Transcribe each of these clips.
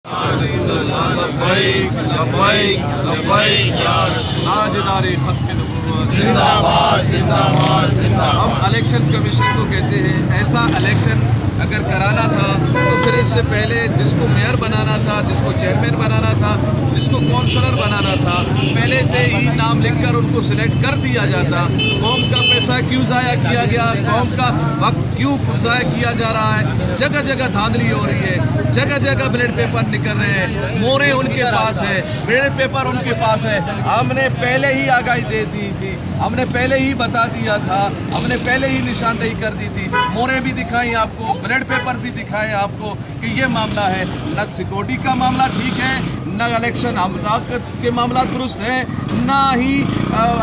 लब्बैक लब्बैक लब्बैक ताजदारे खत्म नबुव्वत जिंदाबाद जिंदाबाद जिंदाबाद। हम इलेक्शन कमीशन को कहते हैं, ऐसा इलेक्शन अगर कराना था तो फिर इससे पहले जिसको मेयर बनाना था, जिसको चेयरमैन बनाना था, जिसको काउंसलर बनाना था, पहले से ही नाम लिखकर उनको सिलेक्ट कर दिया जाता। कौम का पैसा क्यों ज़ाया किया गया, कौम का वक्त क्यों ज़ाया किया जा रहा है। जगह जगह धांधली हो रही है, जगह जगह बैलेट पेपर निकल रहे हैं, मोहरें उनके पास है, बैलेट पेपर उनके पास है। हमने पहले ही आगाही दे दी थी, हमने पहले ही बता दिया था, हमने पहले ही निशानदेही कर दी थी। मोहरें भी दिखाई आपको, बैलेट पेपर भी दिखाए आपको कि ये मामला है। न सिक्योरिटी का मामला ठीक है, न इलेक्शन अमलाक के मामला दुरुस्त हैं, ना ही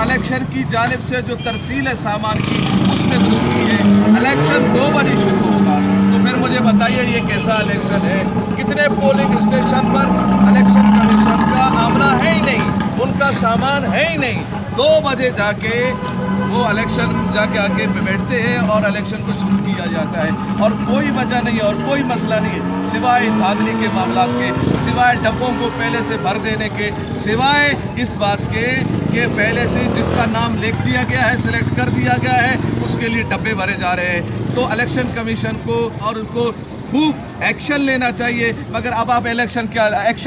इलेक्शन की जानिब से जो तरसील है सामान की उसमें दुरुस्ती है। इलेक्शन 2 बजे शुरू होगा, तो फिर मुझे बताइए ये कैसा इलेक्शन है। कितने पोलिंग स्टेशन पर इलेक्शन कमीशन का आमला है ही नहीं, उनका सामान है ही नहीं। 2 बजे जाके वो इलेक्शन जाके आके बैठते हैं और इलेक्शन को शुरू किया जाता है, और कोई वजह नहीं है और कोई मसला नहीं है सिवाय धांधली के मामलात के, सिवाय डब्बों को पहले से भर देने के, सिवाय इस बात के कि पहले से जिसका नाम लिख दिया गया है, सिलेक्ट कर दिया गया है, उसके लिए डब्बे भरे जा रहे हैं। तो इलेक्शन कमीशन को और उनको खूब एक्शन लेना चाहिए। मगर अब आप एक्शन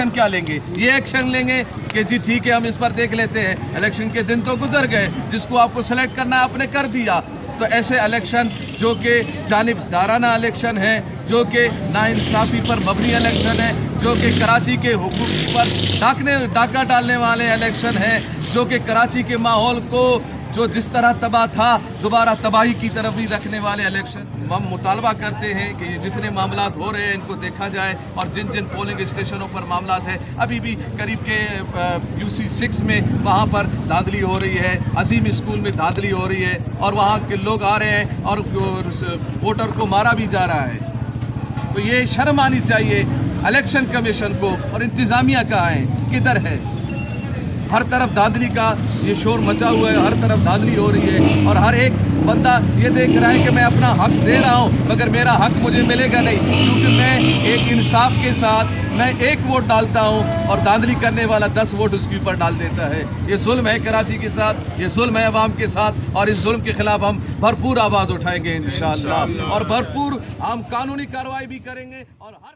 क्या लेंगे? ये एक्शन लेंगे कि जी ठीक है हम इस पर देख लेते हैं। इलेक्शन के दिन तो गुजर गए, जिसको आपको सेलेक्ट करना आपने कर दिया। तो ऐसे इलेक्शन जो कि जानिबदाराना इलेक्शन है, जो कि नाइंसाफ़ी पर मबनी इलेक्शन है, जो कि कराची के हुकूक पर डाका डालने वाले इलेक्शन है, जो कि कराची के माहौल को जो जिस तरह तबाह था दोबारा तबाही की तरफ ही रखने वाले इलेक्शन। हम मुतालबा करते हैं कि जितने मामलात हो रहे हैं इनको देखा जाए, और जिन जिन पोलिंग स्टेशनों पर मामलात है, अभी भी करीब के UC 6 में वहाँ पर धांधली हो रही है, अजीम स्कूल में धांधली हो रही है, और वहाँ के लोग आ रहे हैं और वोटर को मारा भी जा रहा है। तो ये शर्म आनी चाहिए इलेक्शन कमीशन को। और इंतज़ामिया कहाँ है, किधर है? हर तरफ धांधली का ये शोर मचा हुआ है, हर तरफ धांधली हो रही है, और हर एक बंदा ये देख रहा है कि मैं अपना हक दे रहा हूँ मगर मेरा हक मुझे मिलेगा नहीं, क्योंकि मैं एक इंसाफ के साथ मैं 1 वोट डालता हूँ और धांधली करने वाला 10 वोट उसके ऊपर डाल देता है। ये जुल्म है कराची के साथ, ये जुल्म है अवाम के साथ, और इस जुल्म के खिलाफ हम भरपूर आवाज़ उठाएंगे इंशाअल्लाह, और भरपूर हम कानूनी कार्रवाई भी करेंगे। और हर